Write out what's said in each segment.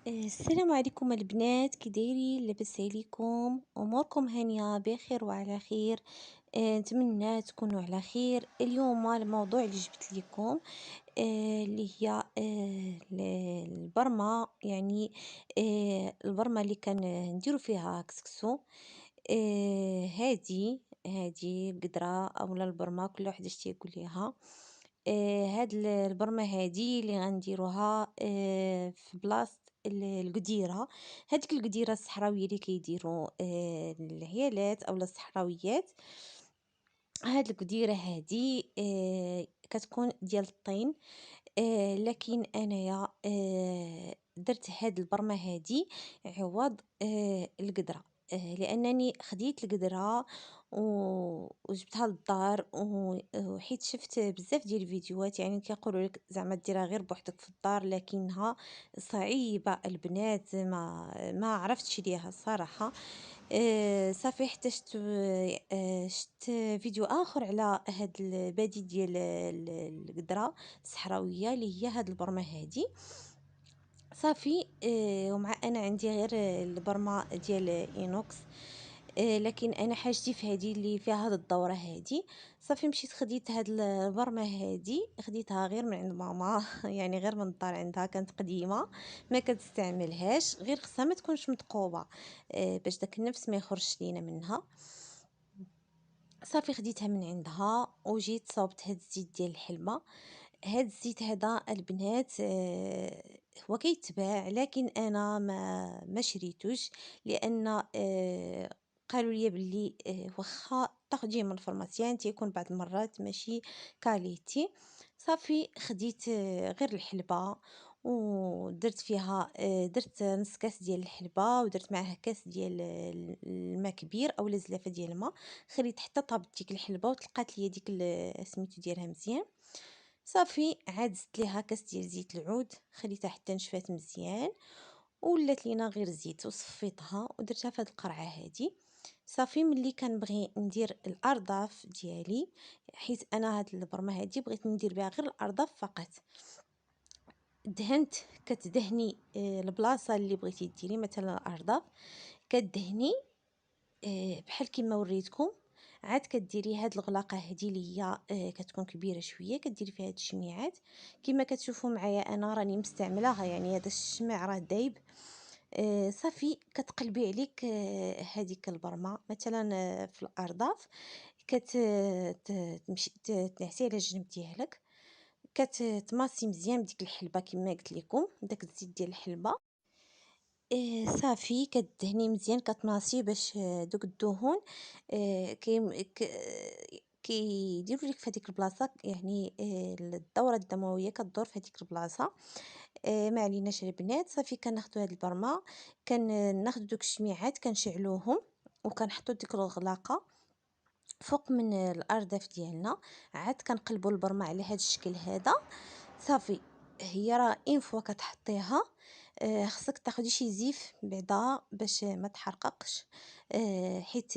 السلام عليكم البنات، كي دايرين؟ لاباس عليكم؟ اموركم هانيه بخير وعلى خير. نتمنى تكونوا على خير. اليوم الموضوع اللي جبت لكم اللي هي البرمه، يعني البرمه اللي كان نديرو فيها كسكسو. هادي القدرة اولا البرمه، كل واحد اش تيقول ليها. هاد البرمه هادي اللي غنديروها في بلاصه القديره. هذيك القديره الصحراويه اللي كيديروا العيالات اولا الصحراويات. هاد القديره هادي كتكون ديال الطين. لكن انايا درت هاد البرمه هادي عوض القدره. لانني خديت القدره وجبتها للدار وحيت شفت بزاف ديال الفيديوهات، يعني كيقولوا لك زعما ديرها غير بوحدك في الدار، لكنها صعيبه البنات، ما عرفتش ليها الصراحه. صافي حتى شفت فيديو اخر على هاد البديل ديال القدره الصحراويه اللي هي هاد البرمه هادي. صافي ومع انا عندي غير البرمه ديال اينوكس. لكن انا حاجتي في هذه اللي فيها هاد الدوره هادي. صافي مشيت خديت هاد البرمه هادي، خديتها غير من عند ماما يعني غير من الدار عندها، كانت قديمه ما كتستعملهاش، غير خصها ما تكونش متقوبه باش داك النفس ما يخرجش لينا منها. صافي خديتها من عندها وجيت صوبت هاد الزيت ديال الحلمه. هاد الزيت هذا البنات هو كيتباع، لكن انا ما شريتوش، لان قالوا لي باللي واخا تاخديه من الفرماسيان تيكون بعض المرات ماشي كاليتي. صافي خديت غير الحلبة ودرت فيها درت نص كاس ديال الحلبة ودرت معاه كاس ديال الماء كبير اولا زلافه ديال الماء. خليت حتى طابت ديك الحلبة وطلقات ليا ديك سميتو ديالها مزيان. صافي عاد زدت ليها كاس ديال زيت العود، خليتها حتى نشفات مزيان ولات لينا غير زيت، وصفيتها ودرتها في هاد القرعه هادي. صافي ملي كنبغي ندير الارضاف ديالي، حيت انا هاد البرمه هادي بغيت ندير بها غير الارضاف فقط. دهنت، كتدهني البلاصه اللي بغيتي ديري مثلا الارضاف، كدهني بحال كيما وريتكم. عاد كديري هاد الغلاقه هذه اللي هي كتكون كبيره شويه، كديري فيها هاد الشميعات كما كتشوفوا معايا. انا راني مستعملاها، يعني هذا الشمع راه دايب. صافي كتقلبي عليك هذيك البرمه مثلا في الارضاف، تمشي تنعسي على الجنب ديالك، كتماسي مزيان بديك الحلبه كما قلت لكم، داك الزيت ديال الحلبه. صافي كدهني مزيان كتماسي باش دوك الدهون كيم ك كيديروا لك في هذيك البلاصه، يعني الدوره الدمويه كدور في هذيك البلاصه. ما عليناش البنات. صافي كناخذوا هاد البرمه، كناخذوا دوك الشميعات كنشعلوهم وكنحطوا ديك الغلاقه فوق من الأرداف ديالنا. عاد كنقلبوا البرمة على هاد الشكل هذا. صافي هي راه اون فوا كتحطيها خصك تاخدي شي زيف بعدا باش ما تحرققش، حيت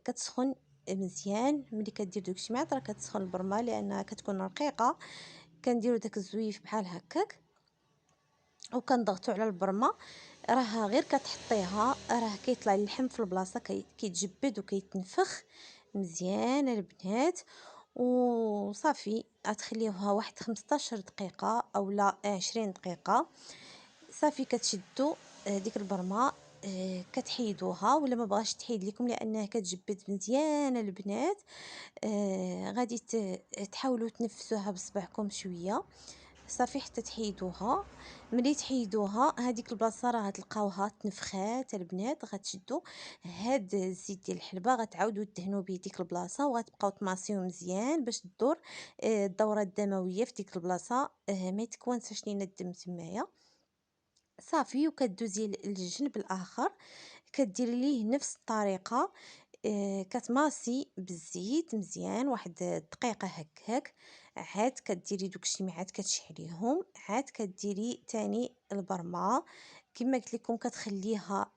كتسخن مزيان. ملي كدير دوك الشمعات راه كتسخن البرمه لانها كتكون رقيقه. كنديروا داك الزويف بحال هكاك وكنضغطوا على البرمه. راه غير كتحطيها راه كيطلع اللحم في البلاصه، كيتجبد وكيتنفخ مزيان البنات. وصافي غتخليوها واحد 15 دقيقه اولا 20 دقيقه. صافي كتشدوا ديك البرمه كتحيدوها، ولا ما بغاش تحيد لكم لانها كتجبد مزيان البنات. غادي تحاولوا تنفسوها بصبعكم شويه صافي حتى تحيدوها. ملي تحيدوها هذيك البلاصه راه غتلقاوها تنفخات البنات. غتشدوا هاد الزيت ديال الحلبه غتعاودوا دهنوا به ديك البلاصه وغتبقاو تماسيو مزيان باش تدور الدوره الدمويه في ديك البلاصه، ما يتكونساش لينا الدم تمايا. صافي وكدوزي للجنب الاخر كديري ليه نفس الطريقه. كتماسي بالزيت مزيان واحد دقيقه هكاك. عاد كديري دوك الشميعات كتشعليهم، عاد كديري تاني البرمه كما قلت لكم كتخليها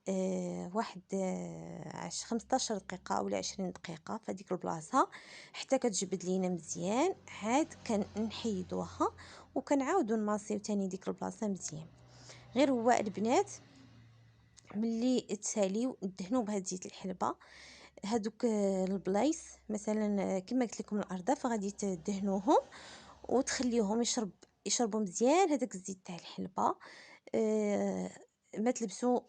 واحد 15 دقيقه ولا 20 دقيقه في هذيك البلاصه حتى كتجبد لينا مزيان. عاد كنحيدوها وكنعاودو نماسيو تاني ديك البلاصه مزيان. غير هو البنات ملي تساليو دهنوا بهاد زيت الحلبة هادوك البلايص مثلا كما قلت لكم الأرداف غادي تدهنوهم وتخليوهم يشربوا مزيان هذاك الزيت تاع الحلبة. ما تلبسوا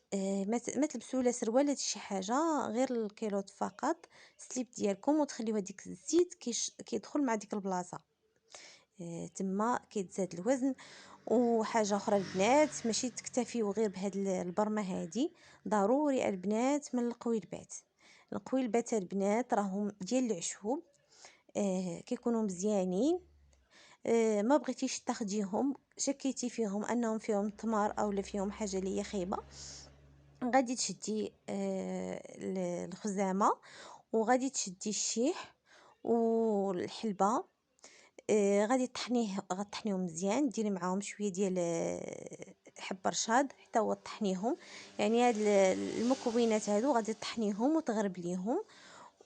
ما تلبسوا لا سروال لا شي حاجه، غير الكيلوط فقط سليب ديالكم، وتخليو هذيك الزيت كيدخل مع ديك البلاصه. تما كيتزاد الوزن. وحاجه اخرى البنات، ماشي تكتفيو غير بهاد البرمه هادي، ضروري البنات من القويلبات. القويلبات البنات راهم ديال العشوب، كيكونوا مزيانين. ما بغيتيش تاخديهم، شكيتي فيهم انهم فيهم تمار او فيهم حاجه اللي هي خايبه، غادي تشدي الخزامه، وغادي تشدي الشيح والحلبه. غادي غطحنيهم مزيان، ديري معاهم شويه ديال حب رشاد حتى هو طحنيهم. يعني هاد المكونات هادو غادي تطحنيهم وتغربليهم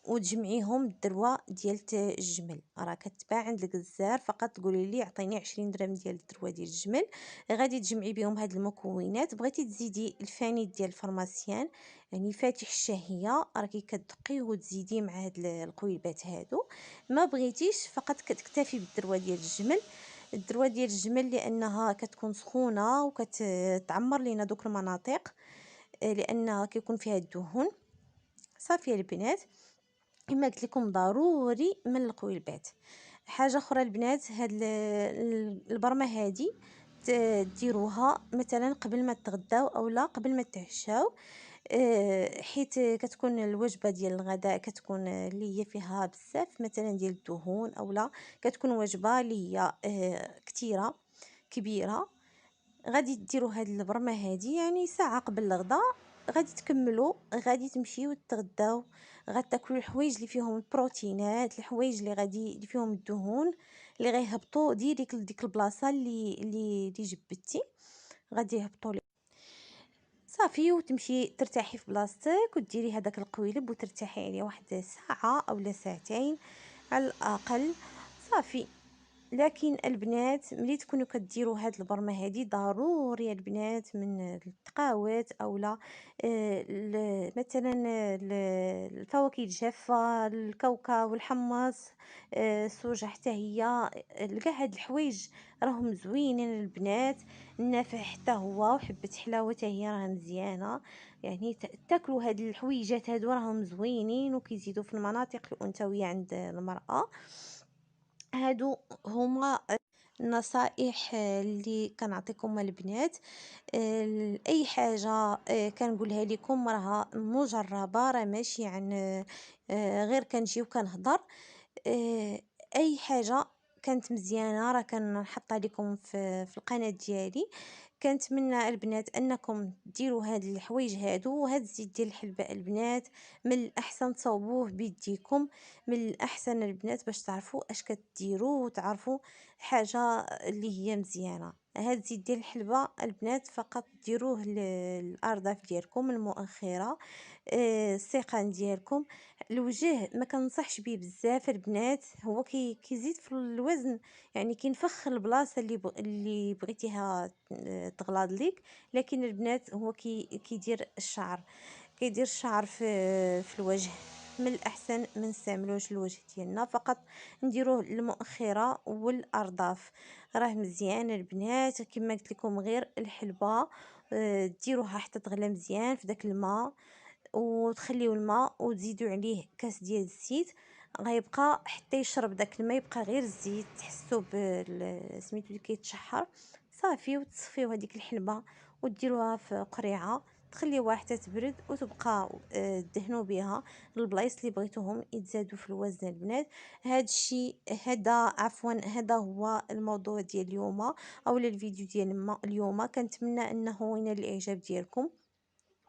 وتجمعيهم الدروه ديال الجمل. راه كتباع عند الجزار، فقط تقولي لي عطيني 20 درهم ديال الدروه ديال الجمل. غادي تجمعي بهم هاد المكونات. بغيتي تزيدي الفاني ديال الفرماسيان يعني فاتح الشهيه، راكي كتدقيه وتزيديه مع هاد القويلبات هادو. ما بغيتيش فقط كتكتفي بالدروه ديال الجمل. الدروه ديال الجمل لانها كتكون سخونه وكتعمر لينا دوك المناطق، لانها كيكون فيها الدهون. صافي البنات، كما قلت لكم ضروري من القويلبات. حاجه اخرى البنات، هاد البرمه هادي ديروها مثلا قبل ما تغداو اولا قبل ما تعشاو، حيت كتكون الوجبه ديال الغداء كتكون اللي هي فيها بزاف مثلا ديال الدهون، اولا كتكون وجبه اللي هي كثيره كبيره. غادي ديروا هاد البرمه هادي يعني ساعه قبل الغداء، غادي تكملوا غادي تمشيو تغداو، غتاكلوا الحوايج اللي فيهم البروتينات، الحوايج اللي فيهم الدهون اللي غيهبطوا ديريك لديك البلاصه اللي جبدتي، غادي يهبطوا. صافي وتمشي ترتاحي في بلاصتك وتديري هذاك القويلب وترتاحي عليه واحد ساعه اولا ساعتين على الاقل. صافي. لكن البنات ملي تكونوا كديروا هاد البرمه هادي ضروري البنات من التقاوات اولا مثلا الفواكه الجافه، الكاوكاو والحمص، السوجه حتى هي، كاع هاد الحوايج راهم زوينين البنات. النافع حتى هو، وحبه حلاوه حتى هي راه مزيانه. يعني تاكلوا هاد الحويجات هادو راهم زوينين وكيزيدوا في المناطق الانثويه عند المراه. هادو هما النصائح اللي كنعطيكم البنات. اي حاجه كنقولها لكم راها مجربه، راه ماشي عن غير كنجي وكنهضر. آه، اي حاجه كانت مزيانه راه كنحطها لكم في القناه ديالي. كنتمنى البنات انكم ديروا هاد الحوايج هادو، وهاد الزيت ديال الحلبة البنات من الاحسن تصاوبوه بيديكم. من الاحسن البنات باش تعرفوا اش كديروا وتعرفوا حاجه اللي هي مزيانه. هاد الزيت ديال الحلبة البنات فقط ديروه للارداف ديالكم المؤخره، السيقان ديالكم. الوجه ما كنصحش به بزاف البنات، هو كيزيد في الوزن، يعني كينفخ البلاصه اللي بغيتيها تغلاض ليك. لكن البنات هو كيدير الشعر، كيدير الشعر في الوجه. من الاحسن ما نستعملوش الوجه ديالنا، فقط نديروه المؤخره والارداف. راه مزيان البنات كما قلت لكم، غير الحلبه ديروها حتى تغلى مزيان في داك الماء، وتخليو الماء وتزيدوا عليه كاس ديال الزيت، غيبقى حتى يشرب داك الماء يبقى غير الزيت تحسوا سميتو كيتشحر. صافي وتصفيو هذيك الحلبه وديروها في قريعه، تخليوها حتى تبرد وتبقى دهنوا بها البلايص اللي بغيتوهم يتزادوا في الوزن البنات. هذا الشيء هذا هو الموضوع ديال اليوم او الفيديو ديال اليوم. كنتمنى انه ينال الاعجاب ديالكم،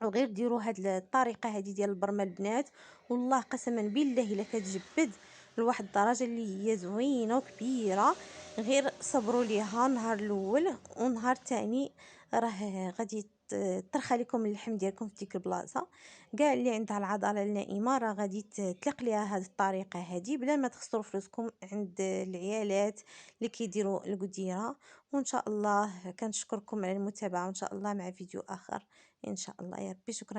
وغير ديروا هاد الطريقه هذه ديال البرمه البنات، والله قسما بالله الا كتجبد لواحد الدرجه اللي هي زوينه وكبيره. غير صبروا ليها نهار الاول ونهار الثاني راه غادي ترخى لكم اللحم ديالكم في ديك البلاصة. كاع اللي عندها العضلة النائمة راه غادي تطلق ليها هذه الطريقة هذه بلا ما تخسروا فلوسكم عند العيالات اللي كيديروا القديرة. وان شاء الله كنشكركم على المتابعة، وان شاء الله مع فيديو آخر ان شاء الله. يا ربي شكرا.